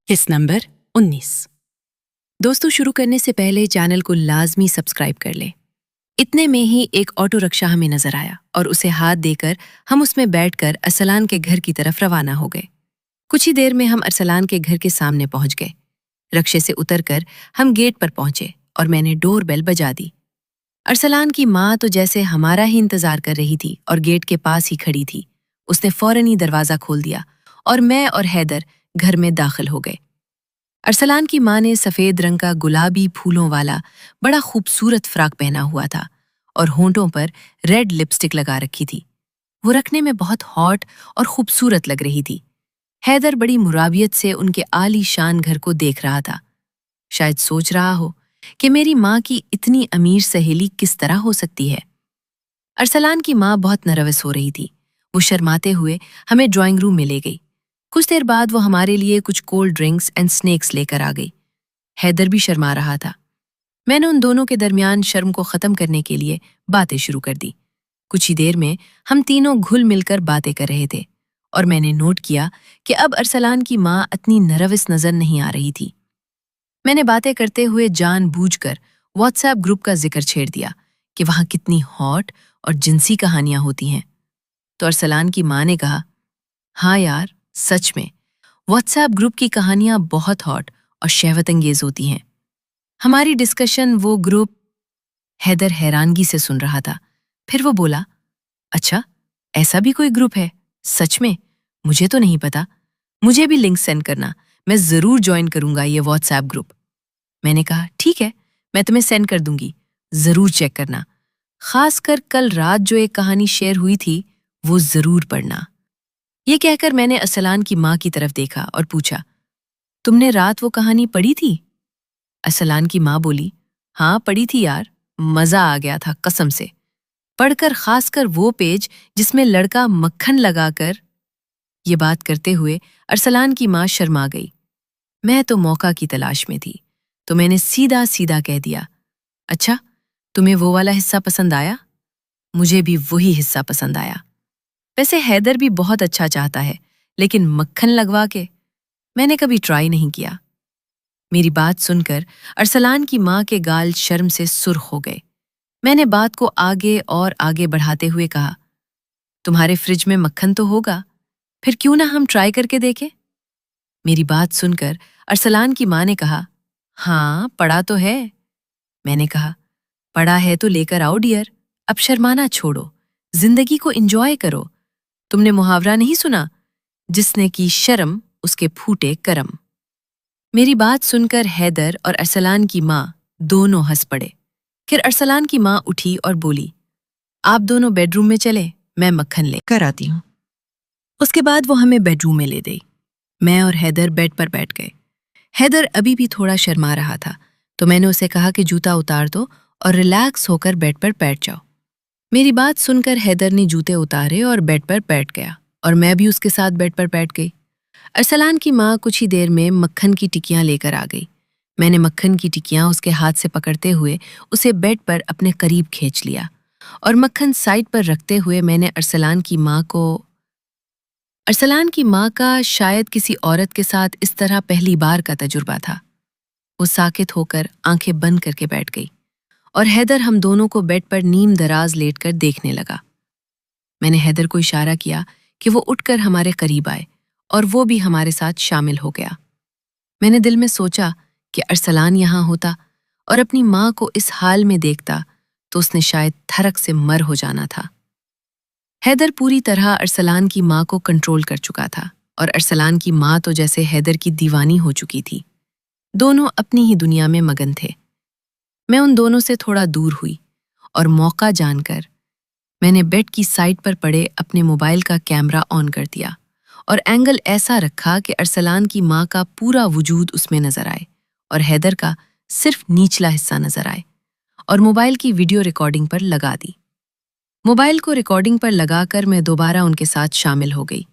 हिस्सा नंबर 19। दोस्तों, शुरू करने से पहले चैनल को लाजमी सब्सक्राइब कर लें। इतने में ही एक ऑटो रिक्शा हमें नजर आया और उसे हाथ देकर हम उसमें बैठकर अरसलान के घर की तरफ रवाना हो गए। कुछ ही देर में हम अरसलान के घर के सामने पहुंच गए। रिक्शे से उतरकर हम गेट पर पहुंचे और मैंने डोर बेल बजा दी। अरसलान की माँ तो जैसे हमारा ही इंतजार कर रही थी और गेट के पास ही खड़ी थी। उसने फौरन ही दरवाजा खोल दिया और मैं और हैदर घर में दाखिल हो गए। अरसलान की माँ ने सफेद रंग का गुलाबी फूलों वाला बड़ा खूबसूरत फ्रॉक पहना हुआ था और होंठों पर रेड लिपस्टिक लगा रखी थी। वो रखने में बहुत हॉट और खूबसूरत लग रही थी। हैदर बड़ी मुराबियत से उनके आलीशान घर को देख रहा था। शायद सोच रहा हो कि मेरी माँ की इतनी अमीर सहेली किस तरह हो सकती है। अरसलान की माँ बहुत नर्वस हो रही थी। वो शर्माते हुए हमें ड्राइंग रूम में ले गई। कुछ देर बाद वो हमारे लिए कुछ कोल्ड ड्रिंक्स एंड स्नैक्स लेकर आ गई। हैदर भी शर्मा रहा था। मैंने उन दोनों के दरमियान शर्म को खत्म करने के लिए बातें शुरू कर दी। कुछ ही देर में हम तीनों घुल मिलकर बातें कर रहे थे और मैंने नोट किया कि अब अरसलान की माँ इतनी नर्वस नजर नहीं आ रही थी। मैंने बातें करते हुए जानबूझकर व्हाट्सएप ग्रुप का जिक्र छेड़ दिया कि वहां कितनी हॉट और जिनसी कहानियां होती हैं। तो अरसलान की माँ ने कहा, हाँ यार, सच में व्हाट्सएप ग्रुप की कहानियां बहुत हॉट और शहवत अंगेज होती हैं। हमारी डिस्कशन वो ग्रुप। हैदर हैरानगी से सुन रहा था। फिर वो बोला, अच्छा, ऐसा भी कोई ग्रुप है? सच में? मुझे तो नहीं पता। मुझे भी लिंक सेंड करना, मैं जरूर ज्वाइन करूंगा ये व्हाट्सएप ग्रुप। मैंने कहा, ठीक है, मैं तुम्हें सेंड कर दूंगी, जरूर चेक करना। खासकर कल रात जो एक कहानी शेयर हुई थी वो जरूर पढ़ना। ये कहकर मैंने अरसलान की माँ की तरफ देखा और पूछा, तुमने रात वो कहानी पढ़ी थी? अरसलान की माँ बोली, हाँ पढ़ी थी यार, मजा आ गया था कसम से। पढ़कर खासकर वो पेज जिसमें लड़का मक्खन लगाकर। ये बात करते हुए अरसलान की माँ शर्मा गई। मैं तो मौका की तलाश में थी, तो मैंने सीधा सीधा कह दिया, अच्छा, तुम्हें वो वाला हिस्सा पसंद आया? मुझे भी वही हिस्सा पसंद आया। वैसे हैदर भी बहुत अच्छा चाहता है, लेकिन मक्खन लगवा के मैंने कभी ट्राई नहीं किया। मेरी बात सुनकर अरसलान की माँ के गाल शर्म से सुर्ख हो गए। मैंने बात को आगे और आगे बढ़ाते हुए कहा, तुम्हारे फ्रिज में मक्खन तो होगा, फिर क्यों ना हम ट्राई करके देखें? मेरी बात सुनकर अरसलान की माँ ने कहा, हाँ पड़ा तो है। मैंने कहा, पड़ा है तो लेकर आओ डियर, अब शर्माना छोड़ो, जिंदगी को एंजॉय करो। तुमने मुहावरा नहीं सुना, जिसने की शर्म उसके फूटे करम। मेरी बात सुनकर हैदर और अरसलान की माँ दोनों हंस पड़े। फिर अरसलान की माँ उठी और बोली, आप दोनों बेडरूम में चले, मैं मक्खन ले कर आती हूँ। उसके बाद वो हमें बेडरूम में ले गई। मैं और हैदर बेड पर बैठ गए। हैदर अभी भी थोड़ा शर्मा रहा था, तो मैंने उसे कहा कि जूता उतार दो और रिलैक्स होकर बेड पर बैठ जाओ। मेरी बात सुनकर हैदर ने जूते उतारे और बेड पर बैठ गया और मैं भी उसके साथ बेड पर बैठ गई। अरसलान की माँ कुछ ही देर में मक्खन की टिक्कियाँ लेकर आ गई। मैंने मक्खन की टिक्कियाँ उसके हाथ से पकड़ते हुए उसे बेड पर अपने करीब खींच लिया और मक्खन साइड पर रखते हुए मैंने अरसलान की माँ का शायद किसी औरत के साथ इस तरह पहली बार का तजुर्बा था। वो साकित होकर आंखें बंद करके बैठ गई और हैदर हम दोनों को बेड पर नीम दराज लेटकर देखने लगा। मैंने हैदर को इशारा किया कि वो उठकर हमारे करीब आए और वो भी हमारे साथ शामिल हो गया। मैंने दिल में सोचा कि अरसलान यहाँ होता और अपनी माँ को इस हाल में देखता तो उसने शायद थरक से मर हो जाना था। हैदर पूरी तरह अरसलान की माँ को कंट्रोल कर चुका था और अरसलान की माँ तो जैसे हैदर की दीवानी हो चुकी थी। दोनों अपनी ही दुनिया में मगन थे। मैं उन दोनों से थोड़ा दूर हुई और मौका जानकर मैंने बेड की साइड पर पड़े अपने मोबाइल का कैमरा ऑन कर दिया और एंगल ऐसा रखा कि अरसलान की माँ का पूरा वजूद उसमें नजर आए और हैदर का सिर्फ निचला हिस्सा नजर आए, और मोबाइल की वीडियो रिकॉर्डिंग पर लगा दी। मोबाइल को रिकॉर्डिंग पर लगाकर मैं दोबारा उनके साथ शामिल हो गई।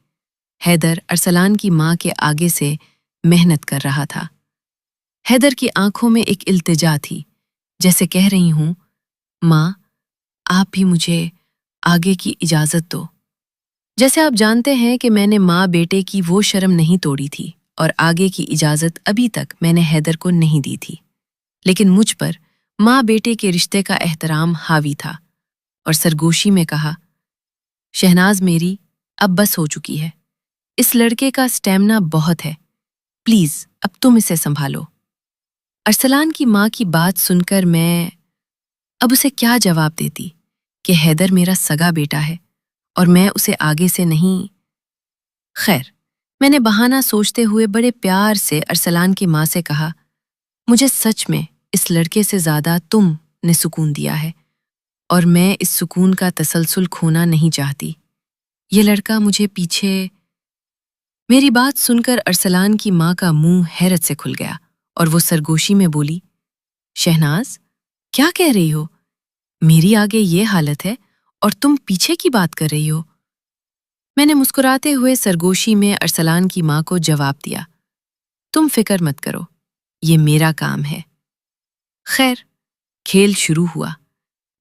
हैदर अरसलान की माँ के आगे से मेहनत कर रहा था। हैदर की आंखों में एक इल्तिजा थी, जैसे कह रही हूं, माँ आप भी मुझे आगे की इजाजत दो। जैसे आप जानते हैं कि मैंने माँ बेटे की वो शर्म नहीं तोड़ी थी اور آگے کی اجازت ابھی تک میں نے حیدر کو نہیں دی تھی، لیکن مجھ پر ماں بیٹے کے رشتے کا احترام حاوی تھا اور سرگوشی میں کہا، شہناز میری اب بس ہو چکی ہے، اس لڑکے کا سٹیمنا بہت ہے، پلیز اب تم اسے سنبھالو۔ ارسلان کی ماں کی بات سن کر میں اب اسے کیا جواب دیتی کہ حیدر میرا سگا بیٹا ہے اور میں اسے آگے سے نہیں۔ خیر، میں نے بہانہ سوچتے ہوئے بڑے پیار سے ارسلان کی ماں سے کہا، مجھے سچ میں اس لڑکے سے زیادہ تم نے سکون دیا ہے اور میں اس سکون کا تسلسل کھونا نہیں چاہتی۔ یہ لڑکا مجھے پیچھے۔ میری بات سن کر ارسلان کی ماں کا منہ حیرت سے کھل گیا اور وہ سرگوشی میں بولی، شہناز کیا کہہ رہی ہو؟ میری آگے یہ حالت ہے اور تم پیچھے کی بات کر رہی ہو؟ میں نے مسکراتے ہوئے سرگوشی میں ارسلان کی ماں کو جواب دیا، تم فکر مت کرو، یہ میرا کام ہے۔ خیر، کھیل شروع ہوا،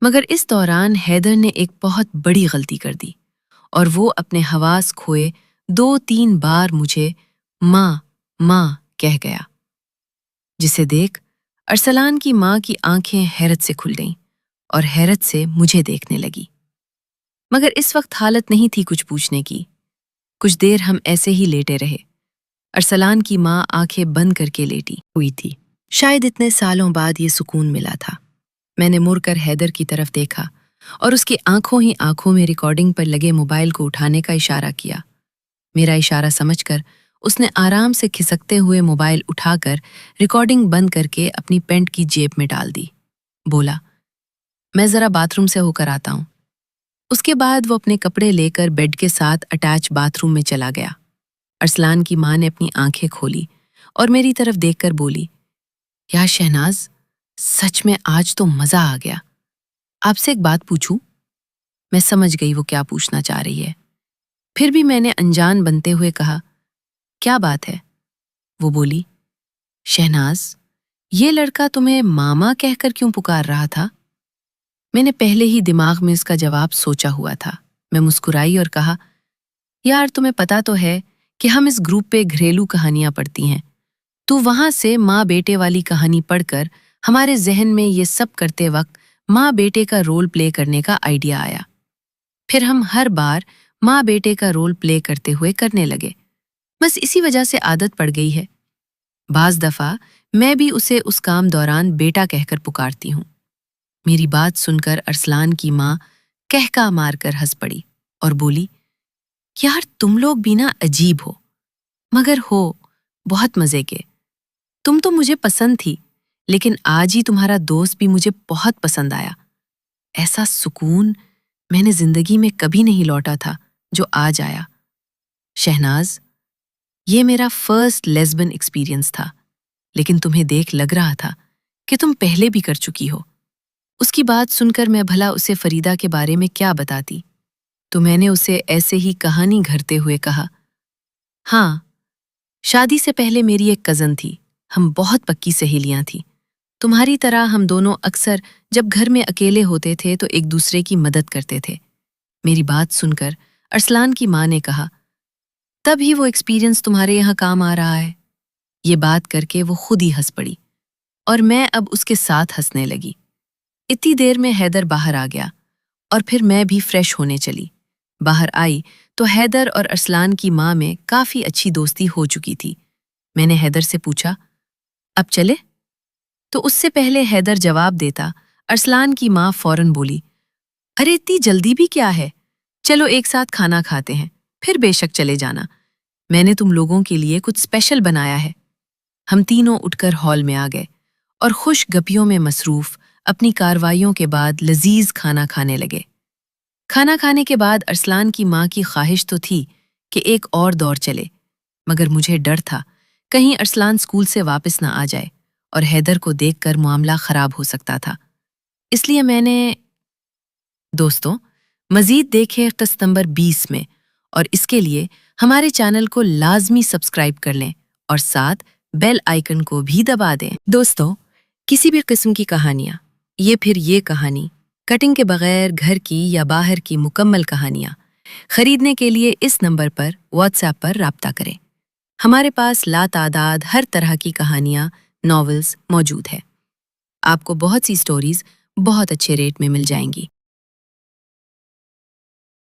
مگر اس دوران حیدر نے ایک بہت بڑی غلطی کر دی اور وہ اپنے حواس کھوئے 2-3 بار مجھے ماں ماں کہہ گیا، جسے دیکھ ارسلان کی ماں کی آنکھیں حیرت سے کھل گئیں اور حیرت سے مجھے دیکھنے لگی، مگر اس وقت حالت نہیں تھی کچھ پوچھنے کی۔ کچھ دیر ہم ایسے ہی لیٹے رہے۔ ارسلان کی ماں آنکھیں بند کر کے لیٹی ہوئی تھی، شاید اتنے سالوں بعد یہ سکون ملا تھا۔ میں نے مڑ کر حیدر کی طرف دیکھا اور اس کی آنکھوں ہی آنکھوں میں ریکارڈنگ پر لگے موبائل کو اٹھانے کا اشارہ کیا۔ میرا اشارہ سمجھ کر اس نے آرام سے کھسکتے ہوئے موبائل اٹھا کر ریکارڈنگ بند کر کے اپنی پینٹ کی جیب میں ڈال دی۔ بولا، میں ذرا باتھ روم سے ہو کر آتا ہوں۔ اس کے بعد وہ اپنے کپڑے لے کر بیڈ کے ساتھ اٹیچ باتھ روم میں چلا گیا۔ ارسلان کی ماں نے اپنی آنکھیں کھولی اور میری طرف دیکھ کر بولی، یا شہناز، سچ میں آج تو مزہ آ گیا۔ آپ سے ایک بات پوچھوں؟ میں سمجھ گئی وہ کیا پوچھنا چاہ رہی ہے، پھر بھی میں نے انجان بنتے ہوئے کہا، کیا بات ہے؟ وہ بولی، شہناز، یہ لڑکا تمہیں ماما کہہ کر کیوں پکار رہا تھا؟ میں نے پہلے ہی دماغ میں اس کا جواب سوچا ہوا تھا۔ میں مسکرائی اور کہا، یار تمہیں پتا تو ہے کہ ہم اس گروپ پہ گھریلو کہانیاں پڑھتی ہیں، تو وہاں سے ماں بیٹے والی کہانی پڑھ کر ہمارے ذہن میں یہ سب کرتے وقت ماں بیٹے کا رول پلے کرنے کا آئیڈیا آیا۔ پھر ہم ہر بار ماں بیٹے کا رول پلے کرتے ہوئے کرنے لگے، بس اسی وجہ سے عادت پڑ گئی ہے۔ بعض دفعہ میں بھی اسے اس کام دوران بیٹا کہہ کر پکارتی ہوں۔ میری بات سن کر ارسلان کی ماں کہکا مار کر ہنس پڑی اور بولی، یار تم لوگ بھی نا عجیب ہو، مگر ہو بہت مزے کے۔ تم تو مجھے پسند تھی، لیکن آج ہی تمہارا دوست بھی مجھے بہت پسند آیا۔ ایسا سکون میں نے زندگی میں کبھی نہیں لوٹا تھا جو آج آیا۔ شہناز، یہ میرا فرسٹ لیسبن ایکسپیرینس تھا، لیکن تمہیں دیکھ لگ رہا تھا کہ تم پہلے بھی کر چکی ہو۔ اس کی بات سن کر میں بھلا اسے فریدہ کے بارے میں کیا بتاتی، تو میں نے اسے ایسے ہی کہانی گھڑتے ہوئے کہا، ہاں، شادی سے پہلے میری ایک کزن تھی، ہم بہت پکی سہیلیاں تھیں۔ تمہاری طرح ہم دونوں اکثر جب گھر میں اکیلے ہوتے تھے تو ایک دوسرے کی مدد کرتے تھے۔ میری بات سن کر ارسلان کی ماں نے کہا، تب ہی وہ ایکسپیرینس تمہارے یہاں کام آ رہا ہے۔ یہ بات کر کے وہ خود ہی ہنس پڑی اور میں اب اس کے ساتھ ہنسنے لگی۔ اتنی دیر میں حیدر باہر آ گیا اور پھر میں بھی فریش ہونے چلی۔ باہر آئی تو حیدر اور ارسلان کی ماں میں کافی اچھی دوستی ہو چکی تھی۔ میں نے حیدر سے پوچھا، اب چلے؟ تو اس سے پہلے حیدر جواب دیتا، ارسلان کی ماں فوراً بولی، ارے اتنی جلدی بھی کیا ہے، چلو ایک ساتھ کھانا کھاتے ہیں، پھر بے شک چلے جانا، میں نے تم لوگوں کے لیے کچھ اسپیشل بنایا ہے۔ ہم تینوں اٹھ کر ہال میں آ گئے اور خوش گپیوں میں مصروف اپنی کاروائیوں کے بعد لذیذ کھانا کھانے لگے۔ کھانا کھانے کے بعد ارسلان کی ماں کی خواہش تو تھی کہ ایک اور دور چلے، مگر مجھے ڈر تھا کہیں ارسلان اسکول سے واپس نہ آ جائے اور حیدر کو دیکھ کر معاملہ خراب ہو سکتا تھا، اس لیے میں نے۔ دوستوں، مزید دیکھیں قسط نمبر 20 میں، اور اس کے لیے ہمارے چینل کو لازمی سبسکرائب کر لیں اور ساتھ بیل آئیکن کو بھی دبا دیں۔ دوستوں، کسی بھی قسم کی کہانیاں، یہ کہانی کٹنگ کے بغیر گھر کی یا باہر کی مکمل کہانیاں خریدنے کے لیے اس نمبر پر واٹس ایپ پر رابطہ کریں۔ ہمارے پاس لاتعداد ہر طرح کی کہانیاں، ناولز موجود ہے۔ آپ کو بہت سی سٹوریز بہت اچھے ریٹ میں مل جائیں گی۔